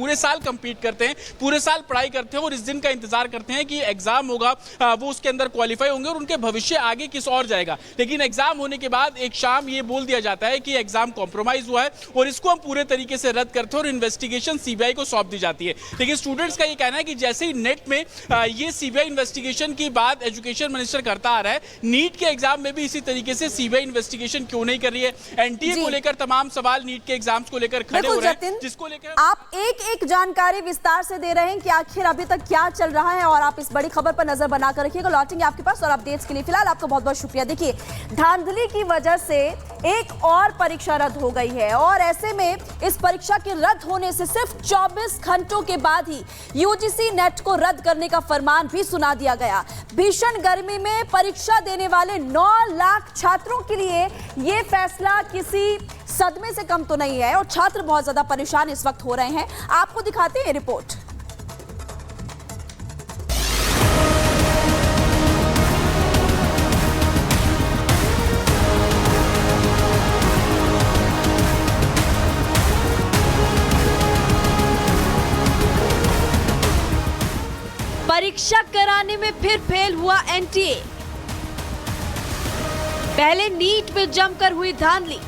पूरे साल कंपीट करते हैं, पूरे साल पढ़ाई करते हैं और इस दिन का इंतजार करते हैं कि एग्जाम होगा, वो उसके अंदर क्वालिफाई होंगे और उनके भविष्य आगे किस और जाएगा। लेकिन एग्जाम होने के बाद एक शाम ये बोल दिया जाता है कि एग्जाम कॉम्प्रोमाइज हुआ है और इसको हम पूरे तरीके से रद्द करते हैं और इन्वेस्टिगेशन सीबीआई को सौंप दी जाती है। लेकिन स्टूडेंट्स का ये कहना है कि जैसे ही नेट में ये सीबीआई इन्वेस्टिगेशन की बात एजुकेशन मिनिस्टर करता आ रहा है, नीट के एग्जाम में भी इसी तरीके से सीबीआई इन्वेस्टिगेशन क्यों नहीं कर रही है। एनटीए को लेकर तमाम सवाल नीट के एग्जाम्स को लेकर खड़े हो रहे हैं, जिसको लेकर आप एक जानकारी विस्तार से दे रहे हैं कि आखिर अभी तक क्या चल रहा है और आप इस बड़ी खबर पर नजर बनाकर रखिएगा। लौटेंगे आपके पास और अपडेट्स के लिए फिलहाल आपको बहुत बहुत शुक्रिया। देखिए, धांधली की वजह से एक और परीक्षा रद्द हो गई है और ऐसे में इस परीक्षा के रद्द होने से सिर्फ 24 घंटों के बाद ही यूजीसी नेट को रद्द करने का फरमान भी सुना दिया गया। भीषण गर्मी में परीक्षा देने वाले 9 लाख छात्रों के लिए यह फैसला किसी सदमे से कम तो नहीं है और छात्र बहुत ज्यादा परेशान इस वक्त हो रहे हैं। आपको दिखाते हैं रिपोर्ट। परीक्षा कराने में फिर फेल हुआ एनटीए। पहले नीट में जमकर हुई धांधली,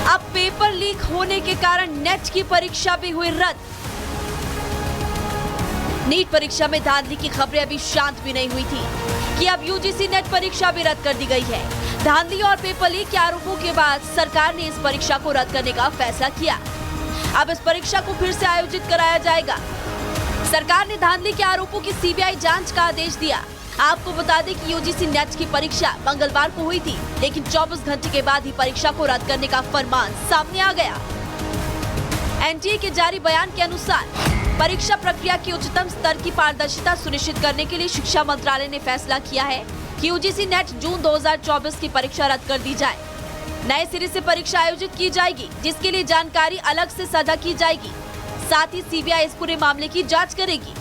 अब पेपर लीक होने के कारण नेट की परीक्षा भी हुई रद्द। नीट परीक्षा में धांधली की खबरें अभी शांत भी नहीं हुई थी कि अब यूजीसी नेट परीक्षा भी रद्द कर दी गई है। धांधली और पेपर लीक के आरोपों के बाद सरकार ने इस परीक्षा को रद्द करने का फैसला किया। अब इस परीक्षा को फिर से आयोजित कराया जाएगा। सरकार ने धांधली के आरोपों की सीबीआई जांच का आदेश दिया। आपको बता दें कि यूजीसी नेट की परीक्षा मंगलवार को हुई थी, लेकिन 24 घंटे के बाद ही परीक्षा को रद्द करने का फरमान सामने आ गया। एनटीए के जारी बयान के अनुसार परीक्षा प्रक्रिया की उच्चतम स्तर की पारदर्शिता सुनिश्चित करने के लिए शिक्षा मंत्रालय ने फैसला किया है कि यूजीसी नेट जून 2024 की परीक्षा रद्द कर दी जाए। नए सिरे से परीक्षा आयोजित की जाएगी, जिसके लिए जानकारी अलग से साझा की जाएगी। साथ ही सीबीआई इस पूरे मामले की जांच करेगी।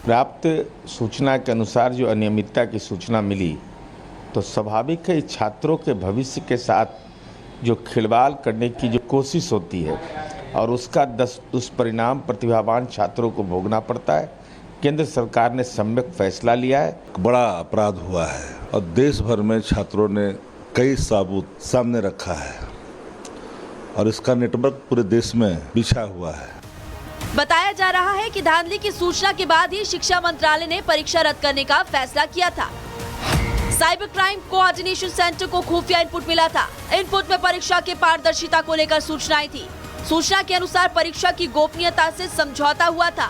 प्राप्त सूचना के अनुसार जो अनियमितता की सूचना मिली, तो स्वाभाविक है छात्रों के भविष्य के साथ जो खिलवाड़ करने की जो कोशिश होती है और उसका दुष्परिणाम प्रतिभावान छात्रों को भोगना पड़ता है। केंद्र सरकार ने सम्यक फैसला लिया है। बड़ा अपराध हुआ है और देश भर में छात्रों ने कई सबूत सामने रखा है और इसका नेटवर्क पूरे देश में बिछा हुआ है। बताया जा रहा है कि धांधली की सूचना के बाद ही शिक्षा मंत्रालय ने परीक्षा रद्द करने का फैसला किया था। साइबर क्राइम कोऑर्डिनेशन सेंटर को खुफिया इनपुट मिला था। इनपुट में परीक्षा के पारदर्शिता को लेकर सूचनाएं थी। सूचना के अनुसार परीक्षा की गोपनीयता से समझौता हुआ था।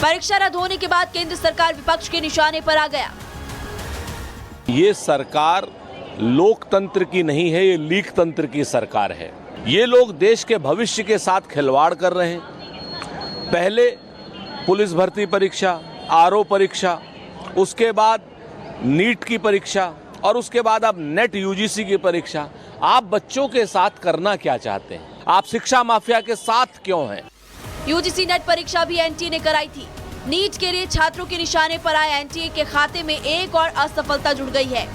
परीक्षा रद्द होने के बाद केंद्र सरकार विपक्ष के निशाने पर आ गया। ये सरकार लोकतंत्र की नहीं है, ये लीक तंत्र की सरकार है। ये लोग देश के भविष्य के साथ खिलवाड़ कर रहे हैं। पहले पुलिस भर्ती परीक्षा, आरओ परीक्षा, उसके बाद नीट की परीक्षा और उसके बाद अब नेट यूजीसी की परीक्षा। आप बच्चों के साथ करना क्या चाहते हैं? आप शिक्षा माफिया के साथ क्यों हैं? यूजीसी नेट परीक्षा भी एनटीए ने कराई थी। नीट के लिए छात्रों के निशाने पर आए एनटीए के खाते में एक और असफलता जुड़ गई है।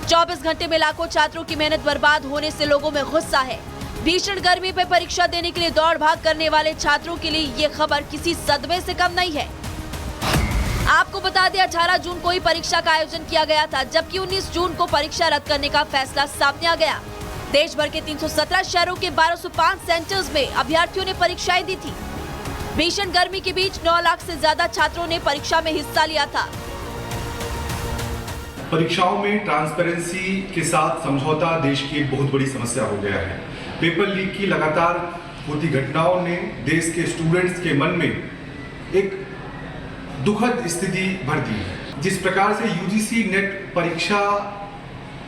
24 घंटे में लाखों छात्रों की मेहनत बर्बाद होने से लोगों में गुस्सा है। भीषण गर्मी में परीक्षा देने के लिए दौड़ भाग करने वाले छात्रों के लिए ये खबर किसी सदमे से कम नहीं है। आपको बता दें, 18 जून को ही परीक्षा का आयोजन किया गया था, जबकि 19 जून को परीक्षा रद्द करने का फैसला सामने आ गया। देश भर के 317 शहरों के 1205 सेंटर्स में अभ्यर्थियों ने परीक्षाएं दी थी। भीषण गर्मी के बीच 9 लाख से ज्यादा छात्रों ने परीक्षा में हिस्सा लिया था। परीक्षाओं में ट्रांसपेरेंसी के साथ समझौता देश की एक बहुत बड़ी समस्या हो गया है। पेपर लीक की लगातार होती घटनाओं ने देश के स्टूडेंट्स के मन में एक दुखद स्थिति भर दी है। जिस प्रकार से यूजीसी नेट परीक्षा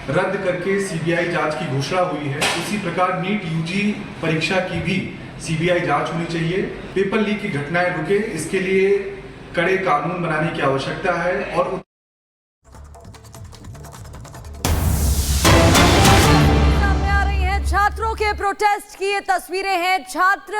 रद्द करके सीबीआई जांच की घोषणा हुई है, उसी प्रकार नीट यूजी परीक्षा की भी सीबीआई जांच होनी चाहिए। पेपर लीक की घटनाएं रुके, इसके लिए कड़े कानून बनाने की आवश्यकता है। और छात्रों के प्रोटेस्ट की ये तस्वीरें हैं। छात्र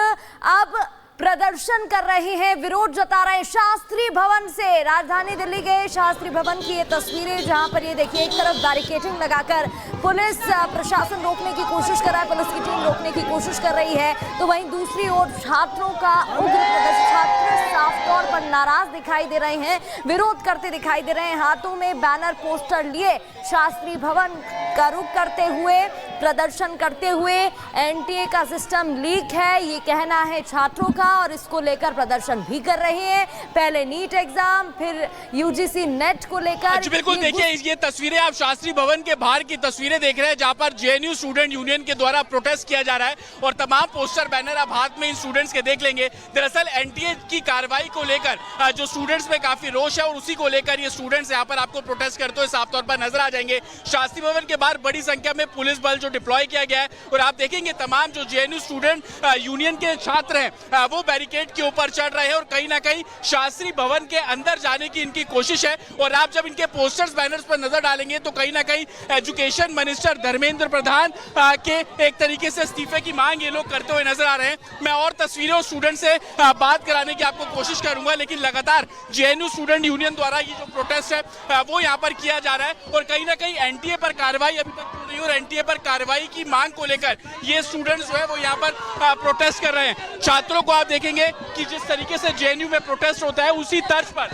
अब प्रदर्शन कर रहे हैं, विरोध जता रहे हैं शास्त्री भवन से। राजधानी दिल्ली के शास्त्री भवन की ये तस्वीरें, जहां पर ये देखिए एक तरफ बैरिकेडिंग लगाकर पुलिस प्रशासन रोकने की कोशिश कर रहा है, पुलिस की टीम रोकने की कोशिश कर रही है, तो वहीं दूसरी ओर छात्रों का उग्र प्रदर्शन। छात्र साफ तौर पर नाराज दिखाई दे रहे हैं, विरोध करते दिखाई दे रहे हैं, हाथों में बैनर पोस्टर लिए शास्त्री भवन का रुख करते हुए, प्रदर्शन करते हुए। एनटीए का सिस्टम लीक है, ये कहना है छात्रों का, और इसको लेकर प्रदर्शन भी कर रहे हैं। पहले नीट एग्जाम, फिर यूजीसी नेट को लेकर। बिल्कुल, देखिए ये तस्वीरें आप शास्त्री भवन के बाहर की तस्वीरें देख रहे हैं, जहां पर जेएनयू स्टूडेंट यूनियन के द्वारा प्रोटेस्ट किया जा रहा है और तमाम पोस्टर बैनर आप हाथ में इन स्टूडेंट्स के देख लेंगे। दरअसल एनटीए की कार्रवाई को लेकर जो स्टूडेंट्स में काफी रोष है और उसी को लेकर ये स्टूडेंट्स यहाँ पर आपको प्रोटेस्ट करते हुए साफ तौर पर नजर आ जाएंगे। शास्त्री भवन के बाहर बड़ी संख्या में पुलिस बल जो डिप्लॉय किया गया है, और आप देखेंगे तमाम जो जेएनयू स्टूडेंट यूनियन के छात्र हैं वो बैरिकेड के ऊपर चढ़ रहे हैं और कहीं ना कहीं शास्त्री भवन के अंदर जाने की इनकी कोशिश है। और आप जब इनके पोस्टर्स बैनर्स पर नजर डालेंगे तो कहीं ना कहीं एजुकेशन मिनिस्टर धर्मेंद्र प्रधान के एक तरीके से इस्तीफे की मांग ये लोग करते हुए नजर आ रहे हैं। मैं और तस्वीरों स्टूडेंट से बात कराने की आपको कोशिश करूंगा, लेकिन लगातार जेएनयू स्टूडेंट यूनियन द्वारा ये जो प्रोटेस्ट है वो यहाँ पर किया जा रहा है और कहीं ना कहीं एनटीए पर कार्रवाई अभी तक क्यों नहीं, और एनटीए पर कार्रवाई की मांग को लेकर ये स्टूडेंट्स जो है वो यहाँ पर प्रोटेस्ट कर रहे हैं। छात्रों को आप देखेंगे कि जिस तरीके से जेएनयू में प्रोटेस्ट होता है उसी तर्ज पर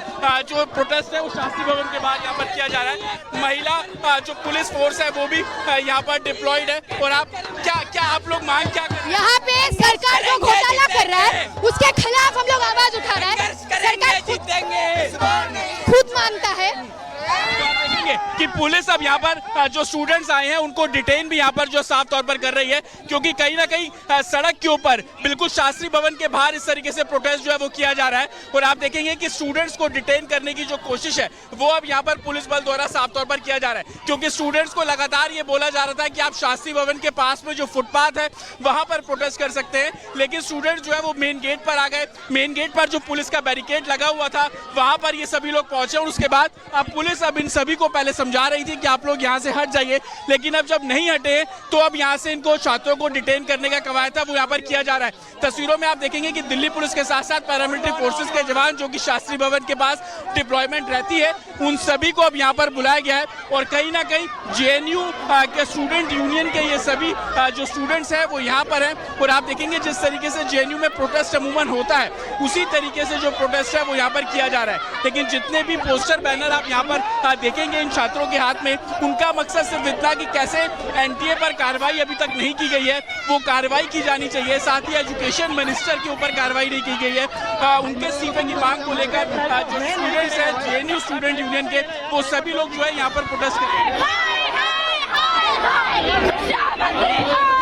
जो प्रोटेस्ट है वो शास्त्री भवन के बाहर यहाँ पर किया जा रहा है। महिला जो पुलिस फोर्स है वो भी यहाँ पर डिप्लॉयड है। और आप क्या आप लोग मांग क्या कर रहे हैं? यहाँ पे सरकार जो घोटाला कर रहा है उसके खिलाफ हम लोग आवाज उठा रहे हैं। सरकार खुद मानता है कि पुलिस अब यहाँ पर जो स्टूडेंट्स आए हैं उनको डिटेन भी यहाँ पर जो साफ तौर पर कर रही है, क्योंकि कहीं ना कहीं सड़क के ऊपर बिल्कुल शास्त्री भवन के बाहर इस तरीके से प्रोटेस्ट जो है वो किया जा रहा है। और आप देखेंगे कि स्टूडेंट्स को डिटेन करने की जो कोशिश है वो अब यहाँ पर पुलिस बल द्वारा साफ तौर पर किया जा रहा है, क्योंकि स्टूडेंट्स को लगातार ये बोला जा रहा था कि आप शास्त्री भवन के पास में जो फुटपाथ है वहां पर प्रोटेस्ट कर सकते हैं, लेकिन स्टूडेंट्स जो है वो मेन गेट पर आ गए। मेन गेट पर जो पुलिस का बैरिकेड लगा हुआ था वहां पर ये सभी लोग पहुंचे और उसके बाद अब पुलिस अब इन सभी को पहले समझा रही थी कि आप लोग यहाँ से हट जाइए, लेकिन अब जब नहीं हटे तो अब यहाँ से इनको छात्रों को डिटेन करने का कवायद था वो यहाँ पर किया जा रहा है। तस्वीरों में आप देखेंगे कि दिल्ली पुलिस के साथ साथ पैरामिलिट्री फोर्सेस के जवान जो कि शास्त्री भवन के पास डिप्लॉयमेंट रहती है उन सभी को अब यहाँ पर बुलाया गया है। और कहीं ना कहीं जेएनयू के स्टूडेंट यूनियन के ये सभी जो स्टूडेंट्स हैं वो यहाँ पर हैं। और आप देखेंगे जिस तरीके से जेएनयू में प्रोटेस्ट अमूमन होता है उसी तरीके से जो प्रोटेस्ट है वो यहाँ पर किया जा रहा है। लेकिन जितने भी पोस्टर बैनर आप यहाँ पर देखेंगे इन छात्रों के हाथ में, उनका मकसद सिर्फ इतना कि कैसे एनटीए पर कार्रवाई अभी तक नहीं की गई है वो कार्रवाई की जानी चाहिए, साथ ही एजुकेशन मिनिस्टर के ऊपर कार्रवाई नहीं की गई है। उनके इस्तीफे की मांग को लेकर जो स्टूडेंट्स हैं जेएनयू स्टूडेंट यूनियन के वो सभी लोग जो है यहाँ पर प्रोटेस्ट कर रहे हैं।